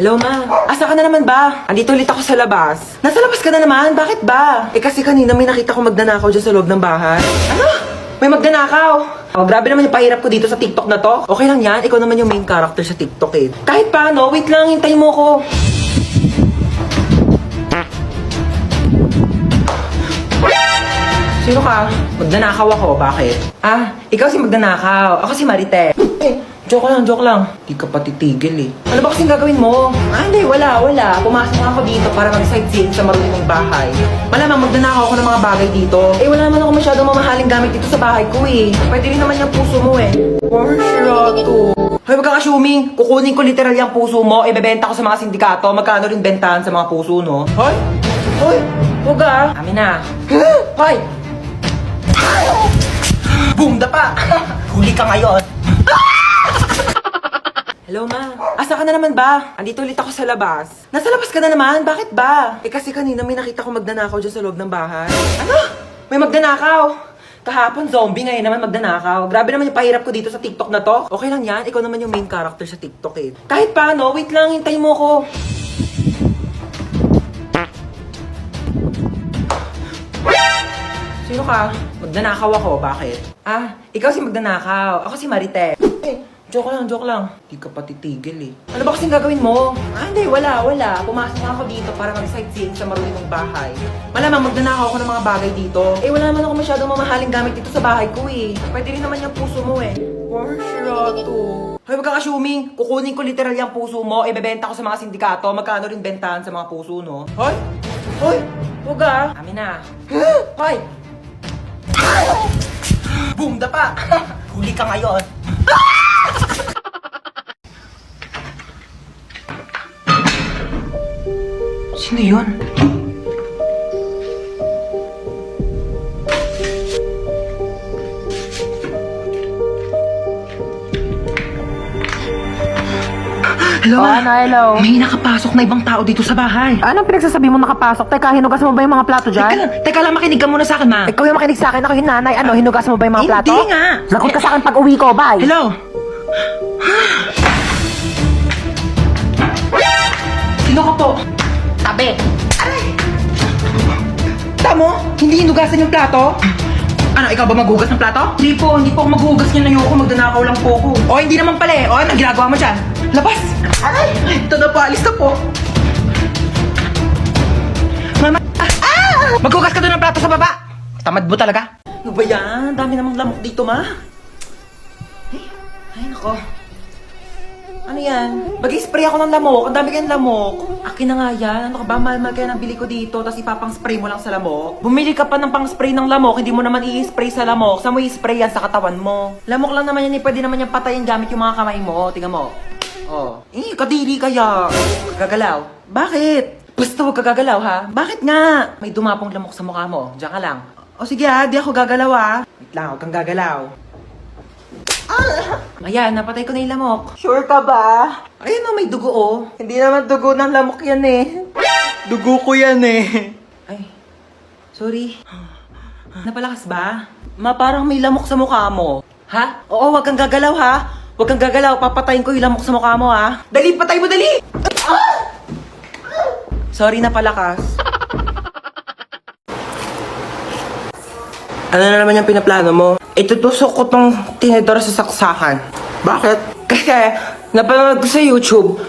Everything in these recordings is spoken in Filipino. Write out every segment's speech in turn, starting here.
Hello, ma. Asa ka na naman ba? Andito ulit ako sa labas. Nasa labas ka na naman? Bakit ba? Eh kasi kanina may nakita ko magnanakaw dyan sa loob ng bahay. Ano? May magnanakaw? Oh, grabe naman yung pahirap ko dito sa TikTok na to. Okay lang yan, ikaw naman yung main character sa TikTok eh. Kahit paano, wait lang, hintayin mo ko. Sino ka? Magnanakaw ako, bakit? Ah, ikaw si magnanakaw. Ako si Marite. Joke lang. Di ka pa titigil eh. Ano ba kasing gagawin mo? Ah, hindi, wala. Pumasok nga ako dito para mag-sightseeing sa marunong mong bahay. Malamang magnanakaw ako ng mga bagay dito. Eh, wala naman ako masyadong mamahaling gamit dito sa bahay ko eh. Pwede rin naman yung puso mo eh. Porsyado. Hoy, wag kang assuming. Kukunin ko literal yung puso mo, ibebenta ko sa mga sindikato. Magkano rin bentahan sa mga puso, no? Hoy! Huwag ah. Amin na. Hoy! Boom! Dapa! Huli ka ngayon. Hello, ma. Asa ka na naman ba? Andito ulit ako sa labas. Nasa labas ka na naman? Bakit ba? Eh kasi kanina may nakita ko magnanakaw dyan sa loob ng bahay. Ano? May magnanakaw? Kahapon zombie, ngayon naman magnanakaw. Grabe naman yung pahirap ko dito sa TikTok na to. Okay lang yan, ikaw naman yung main character sa TikTok eh. Kahit paano, wait lang, hintayin mo ko. Sino ka? Magnanakaw ako, bakit? Ah, ikaw si magnanakaw. Ako si Marite. Joke lang. Di ka pa titigil eh. Ano ba kasing gagawin mo? Ah, hindi, wala. Pumasok nga ako dito para mag-sightseeing sa marunong mong bahay. Malamang magnanakaw ako ng mga bagay dito. Eh, wala naman ako masyadong mamahaling gamit dito sa bahay ko eh. Pwede rin naman yung puso mo eh. Porsyado. Hoy, wag kang assuming. Kukunin ko literal yung puso mo, ibebenta ko sa mga sindikato. Magkano rin bentahan sa mga puso, no? Hoy! Huwag ah. Amin na. Hoy! Boom! Dapa! Huli ka ngayon. Sino yun? Hello? Hello. May nakapasok na ibang tao dito sa bahay. Anong pinagsasabi mo nakapasok? Teka, hinugasan mo ba yung mga plato dyan? Teka lang, makinig ka muna sa akin, ma. Ikaw yung makinig sa akin, ako yung nanay. Ano, hinugasan mo ba yung mga plato? Hindi nga. Lagot ka sa akin pag uwi ko, bye. Hello? Sino ka po? Tabi. Tamo? Hindi hinugasan yung plato? Ano, ikaw ba maghugas ng plato? Hindi po ako maghugas niyan. Ayoko, magdanakaw lang po ako. O, hindi naman pala eh. O, anong ginagawa mo dyan? Labas! Aray! Ito na po, alis na po. Mama! Maghugas ka doon ng plato sa baba! Tamad mo talaga. Ano ba yan? Dami namang lamok dito, ma. Ay, nako. Ano yan? Mag-spray ako ng lamok. Ang dami kayong lamok. Akin na nga yan. Ano ka ba? Mahal-mahal kaya nabili ko dito. Tapos ipapang-spray mo lang sa lamok. Bumili ka pa ng pang-spray ng lamok. Hindi mo naman i-spray sa lamok. Saan mo i-spray yan? Sa katawan mo. Lamok lang naman yan. Pwede naman yan patayin gamit yung mga kamay mo. Tingnan mo. Oh. Kadiri kaya. Gagalaw. Bakit? Basta huwag ka gagalaw, ha? Bakit nga? May dumapong lamok sa mukha mo. Diyan ka lang. O sige ha, di ako gagalaw ha. Wait lang, huwag kang gagalaw. Ayan, napatay ko na yung lamok. Sure ka ba? Ayan o, may dugo o. Hindi naman dugo ng lamok yan eh. Dugo ko yan eh. Ay, sorry. Napalakas ba? Ma, parang may lamok sa mukha mo. Ha? Oo, wag kang gagalaw ha. Wag kang gagalaw, papatayin ko yung lamok sa mukha mo ha. Dali, patay mo, dali! Sorry, napalakas. Ano na naman yung pinaplano mo? Itutusok ko tong tinidor sa saksakan. Bakit? Kasi, napanood ko sa YouTube,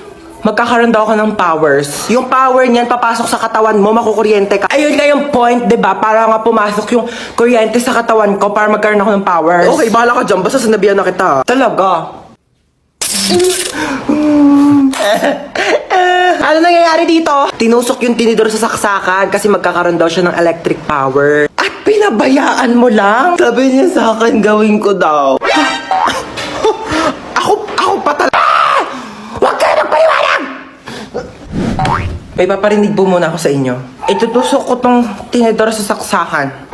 magkakaroon daw ako ng powers. Yung power niyan, papasok sa katawan mo, makukuryente ka. Ayun nga yung point, diba? Para nga pumasok yung kuryente sa katawan ko para magkaroon ako ng powers. Okay, bahala ka dyan. Basta sinabihan na kita. Talaga? Ano nangyayari dito? Tinusok yung tinidor sa saksakan kasi magkakaroon daw siya ng electric power. At pinabayaan mo lang? Sabi niya sa akin, gawin ko daw. Ako pa talaga. Huwag kayo magpaliwanag! May paparinig po muna ako sa inyo. Itutusok ko tong tinidor sa saksakan.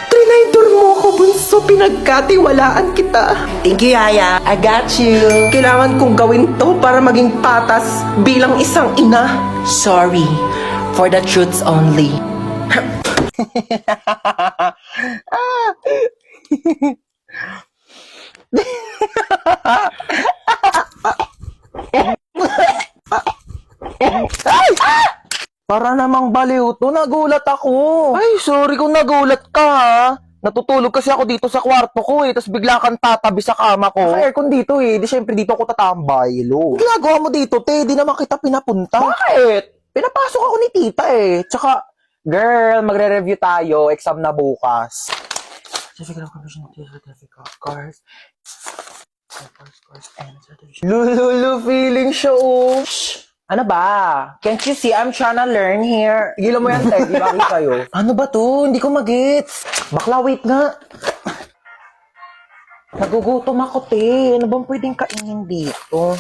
Trinidor mo ako, bunso. Pinagkatiwalaan kita. Thank you, Yaya. I got you. Kailangan kong gawin to para maging patas bilang isang ina. Sorry. For the truths only. Ay! Ah! Para namang baliw to, nagulat ako. Ay, sorry kung nagulat ka ha. Natutulog kasi ako dito sa kwarto ko tapos bigla kang tatabi sa kama ko. Naka-aircon dito di syempre dito ako tatambay, lo. Ginagawa mo dito, te, di naman kita pinapunta. Bakit? Pinapasok ako ni tita Tsaka, girl, magre-review tayo, exam na bukas. Certificate of completion, certificate of course. Lulu, feeling show. Shh! Ano ba? Can't you see I'm trying to learn here? Gilan mo yan, Ted. Di ba kayo? Ano ba to? Hindi ko magets. Bakla, wait nga. Nagugutom ako, te. Ano bang pwedeng kainin dito?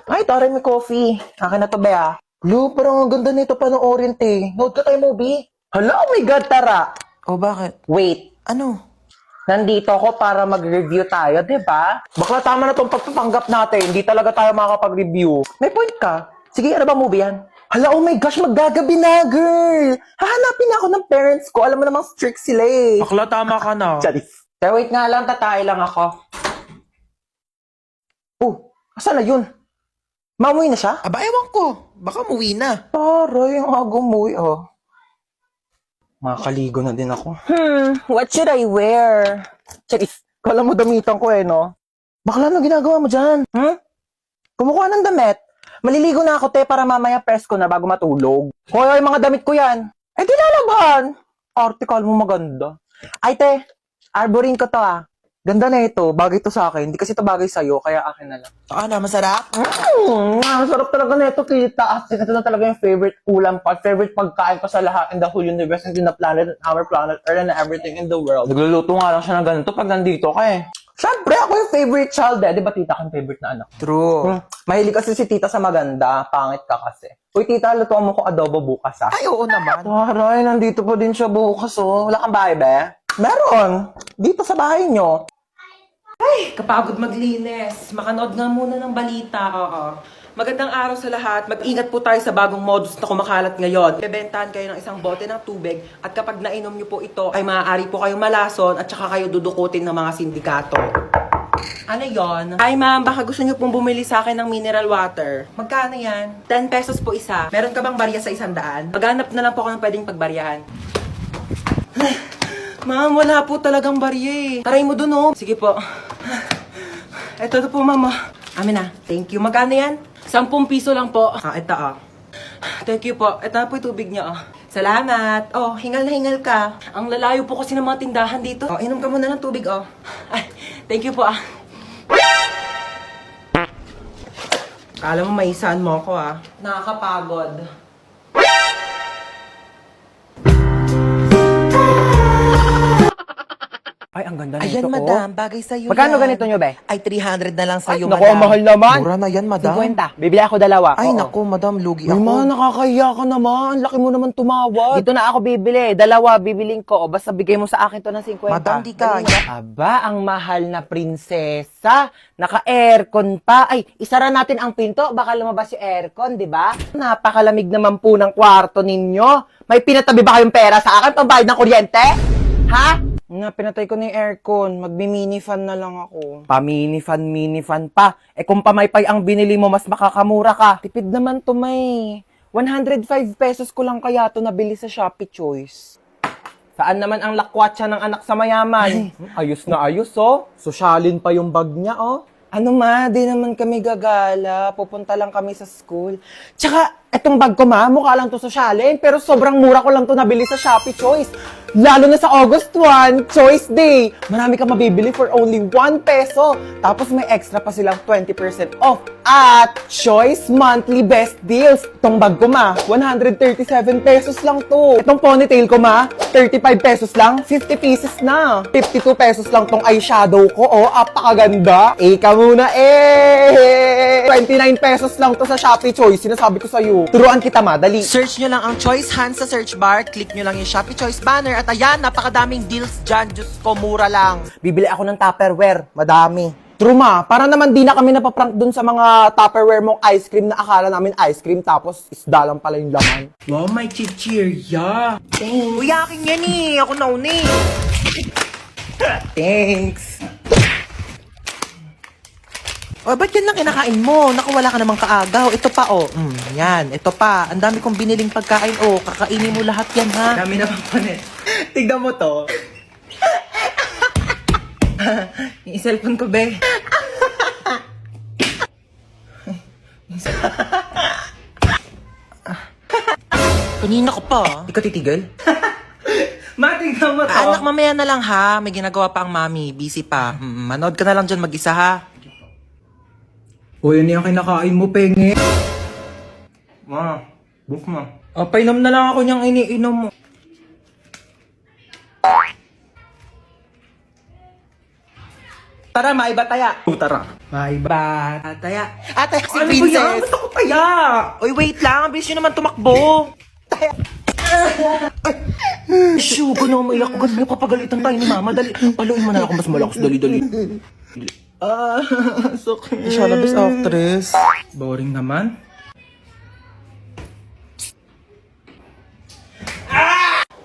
Ay, taray, may coffee. Akin na to, Bea. Lu, parang ang ganda nito panoorin, te. Nood ka tayo, movie. Hala, oh my God, tara. Oh, bakit? Wait. Ano? Nandito ako para mag-review tayo, di ba? Bakla tama na tong pagpapanggap natin. Hindi talaga tayo makakapag-review. May point ka. Sige, ano ba movie yan? Hala, oh my gosh, maggagabi na, girl! Hahanapin ako ng parents ko. Alam mo namang strict sila Bakla, tama ka na. Charis. Pero wait nga lang, tatay lang ako. Oh, asan na yun? Mamuwi na siya? Aba, ewan ko. Baka muwi na. Taray, ang agumuwi, oh. Makakaligo na din ako. What should I wear? Charis, kala mo damitan ko no? Bakla, ano ginagawa mo dyan? Kumukuha ng damit. Maliligo na ako, te, para mamaya press ko na bago matulog. Hoy, mga damit ko yan. Eh, di lalaban. Article mo maganda. Ay, te, arborin ko to Ganda na ito. Bagay to sa akin. Hindi kasi ito bagay sa'yo, kaya akin na lang. Na, masarap? Sarap talaga na ito, kita. As ito na talaga yung favorite ulam pa, favorite pagkain ko sa lahat in the whole universe and in the planet, and our planet, Earth, and everything in the world. Nagluluto nga lang siya ng ganito pag nandito ka Siyempre, ako yung favorite child Di ba tita ko yung favorite na anak? True. Mahilig kasi si tita sa maganda. Pangit ka kasi. Uy, tita, lutuan mo ko adobo bukas Ay, oo naman. Taray, nandito pa din siya bukas Wala kang bahay, be? Meron. Dito sa bahay nyo. Ay, kapagod maglinis. Makanood nga muna ng balita. Oo. Magandang araw sa lahat. Mag-ingat po tayo sa bagong modus na kumakalat ngayon. Bebentahan kayo ng isang bote ng tubig at kapag nainom nyo po ito ay maaari po kayong malason at saka kayo dudukutin ng mga sindikato. Ano yon? Hi ma'am, baka gusto nyo pong bumili sa akin ng mineral water. Magkano yan? 10 pesos po isa. Meron ka bang barya sa 100? Maghanap na lang po ako ng pwedeng pagbaryahan. Ma'am, wala po talagang barya Taray mo dun Sige po. Eto na po mama. Amin na. Thank you. Magkano yan? 10 piso lang po. Ito Thank you po. Ito na po yung tubig niyo Salamat. Hingal na hingal ka. Ang lalayo po kasi ng mga tindahan dito. Inom ka muna ng tubig Ay, thank you po Kala mo maisahan mo ako Nakakapagod. Ay, ang ganda Ayan, madam. Bagay sa'yo Magkano yan. ganito nyo, be? Ay, 300 na lang sa'yo, Naku, madam. ang mahal naman. Mura na yan, madam. 50. Bibili ako dalawa. Ay, Oo. naku, madam. Lugi Uy, ako. ma, nakakahiya ka naman. Laki mo naman tumawad. Dito na ako bibili. Dalawa, bibiling ko. O, basta bigay mo sa akin to ng 50. Madam, di kaya. Aba, ang mahal na prinsesa. Naka-aircon pa. Ay, isara natin ang pinto. Baka lumabas yung aircon, di ba? Napakalamig naman po ng kwarto ninyo. May pinatabi ba kayong pera sa akin? Pambayad ng kuryente? Ha? Nga, pinatay ko na yung aircon. Magmi-mini fan na lang ako. Mini fan pa. Kung pamaypay ang binili mo, mas makakamura ka. Tipid naman to, may. 105 pesos ko lang kaya to nabili sa Shopee Choice. Saan naman ang lakwatsa ng anak sa mayaman? Ayos na ayos, Sosyalin pa yung bag niya, Ano ma, di naman kami gagala. Pupunta lang kami sa school. Tsaka, etong bag ko ma, mukha lang to sosyalin. Pero sobrang mura ko lang to nabili sa Shopee Choice. Lalo na sa August 1, Choice Day. Marami ka mabibili for only 1 peso. Tapos may extra pa silang 20% off. At Choice Monthly Best Deals. Itong bag ko ma, 137 pesos lang to. Itong ponytail ko ma, 35 pesos lang, 50 pieces na. 52 pesos lang tong eyeshadow ko. Apakaganda. Ika muna 29 pesos lang to sa Shopee Choice. Sinasabi ko sa'yo. Turuan kita ma, dali. Search nyo lang ang Choice Hands sa search bar. Click nyo lang yung Shopee Choice banner. At ayan, napakadaming deals dyan. Diyos ko, mura lang. Bibili ako ng Tupperware. Madami. True ma, para naman di na kami napaprank dun sa mga Tupperware mong ice cream na akala namin ice cream tapos isda lang pala yung laman. Wow, may chichirya. Thanks. Uy, akin yan Ako nauna Thanks. O, ba't yan lang kinakain mo? Naku, wala ka namang kaagaw. Ito pa, oh. Yan, ito pa. Ang dami kong biniling pagkain, oh. Kakainin mo lahat yan, ha? Dami naman pa Tignan mo to. Yung cellphone ko, be. Kanina ko pa. Di ka titigil? Matignan mo to. Anak, mamaya na lang, ha? May ginagawa pa ang mami. Busy pa. Manood ka na lang dyan mag-isa, ha? O, yun yung kinakain mo, penge. Ma, book mo. Painom na lang ako niyang iniinom mo. Tara, maiba taya. Tara. Maiba. Taya. Taya si Ano ba yan? Princess. Gusto ko taya. Uy, wait lang. Ang bilis nyo naman tumakbo. Taya. Shoo, ko na umiyak. Ganun kapagalitan tayo ni Mama. Dali. Paluin mo na ako mas malakas. Dali. Sakit. Siya na best actress. Boring naman.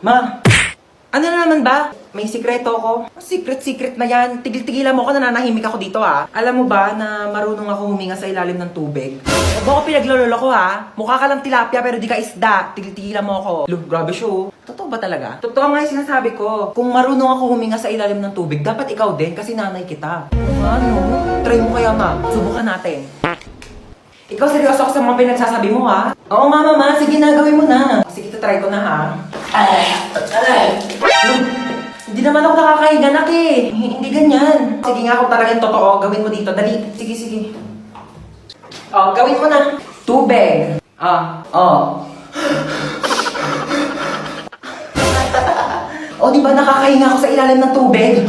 Ma! Ano na naman ba? May sikreto ako. Secret na yan. Tigil-tigilan mo ako, nananahimik ako dito ha. Alam mo ba na marunong ako huminga sa ilalim ng tubig? Huwag mo ako pinaglololo ko ha. Mukha ka lang tilapia pero di ka isda. Tigil-tigilan mo ako. Look, grabe show. Totoo ba talaga? Totoo nga yung sinasabi ko. Kung marunong ako huminga sa ilalim ng tubig, dapat ikaw din kasi nanay kita. Ano? Try mo kaya ma. Subukan natin. Ikaw seryoso ako sa mga pinagsasabi mo ha? Oo nga mama, sige na, gawin mo na. Sige, try ko na ha. Hindi naman ako nakakahiga nak eh. Hindi ganyan. Sige nga kung talagang totoo, gawin mo dito. Dali. Sige. Gawin mo na. Tubig. Di ba nakakahinga ako sa ilalim ng tubig?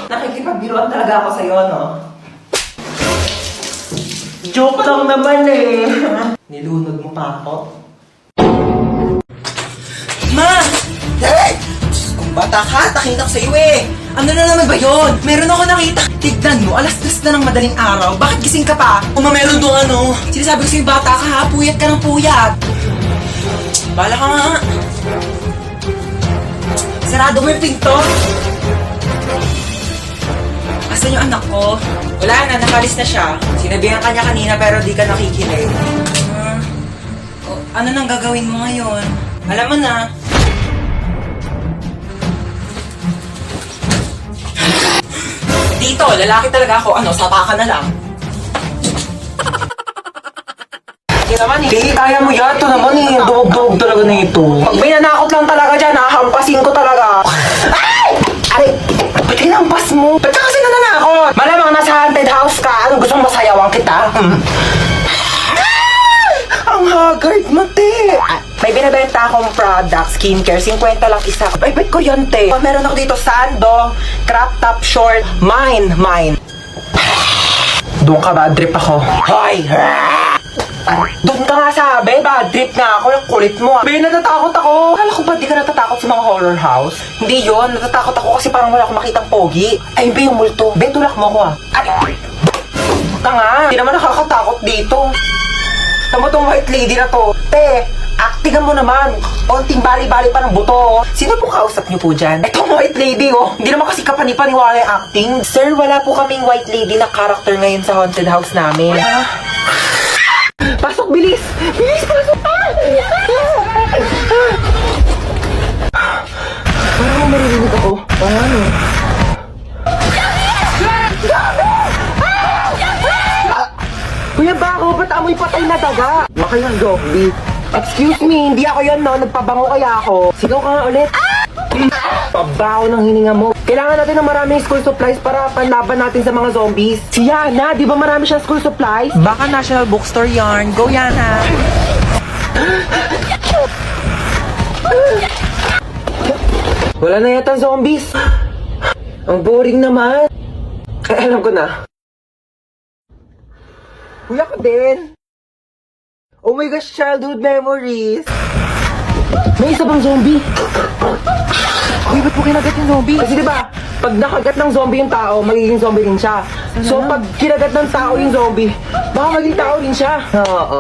Nakikipagbiruan talaga ako sa'yo, no? Joke lang naman eh. Nilunod mo pa ako. Ma! Hey! Kung bata ka, takina ko sa'yo eh. Ano na naman ba yun? Meron ako nakita. Tignan mo, 2:00 na ng madaling araw. Bakit gising ka pa? Meron doon ano. Sinasabi ko sa'yo, bata ka ha. Puyat ka ng puyat. Bala ka nga. Sarado mo yung pinto. Asan yung anak ko? Wala na, nakalis na siya. Sinabihan ka niya kanina pero di ka nakikinig. Ano nang gagawin mo ngayon? Alam mo na. Dito, lalaki talaga ako. Sapa ka na lang. Kaya naman eh. Kaya mo yan. Ito naman eh. Dog talaga na ito. Pag may nanakot lang talaga dyan, hahampasin ko talaga. Ay! Aray! Ba't hinampas mo? Ba't ka kasi nananakot? Malamang nasa haunted house ka. Anong gusto mong masayawan kita? Ang haggard mo, te. May binibenta akong product, skincare, 50 lang isa. Ay, bet ko yan, te. Meron ako dito, sando, crop top short, mine. Doon ka, bad trip ako. Hoy! Doon ka nga sabi, bad trip nga ako, yung kulit mo. Be, natatakot ako. Akala ko ba di ka natatakot sa mga horror house? Hindi yon, natatakot ako kasi parang wala akong makitang pogi. Ay, be, yung multo. Be, tulak mo ako ah. Ay, ka nga, hindi naman nakakatakot dito. Tama tong white lady na to. Te, actingan mo naman. Konting bali-bali pa ng buto. Sino po kausap niyo po dyan? Etong white lady, oh. Hindi naman kasi kapanipaniwala yung acting. Sir, wala po kaming white lady na character ngayon sa haunted house namin. Pasok, bilis! Bilis, pasok! Parang maririnig ako. Ano? Kuya Bako, ba't amoy patay na daga? Baka yung zombie. Excuse me, hindi ako yan no. Nagpabango kaya ako. Sigaw ka nga ulit. Pabaho ng hininga mo. Kailangan natin ng maraming school supplies para panlaban natin sa mga zombies. Si Yana, di ba marami siyang school supplies? Baka National Bookstore yarn. Go yan ha. Wala na yata zombies. Ang boring naman. Ay, alam ko na. Kuya ko din. Oh my gosh, childhood memories. May isa bang zombie? Uy, ba't mo kinagat yung zombie? Kasi diba, pag nakagat ng zombie yung tao, magiging zombie rin siya. So, pag kinagat ng tao yung zombie, baka maging tao rin siya. Oo.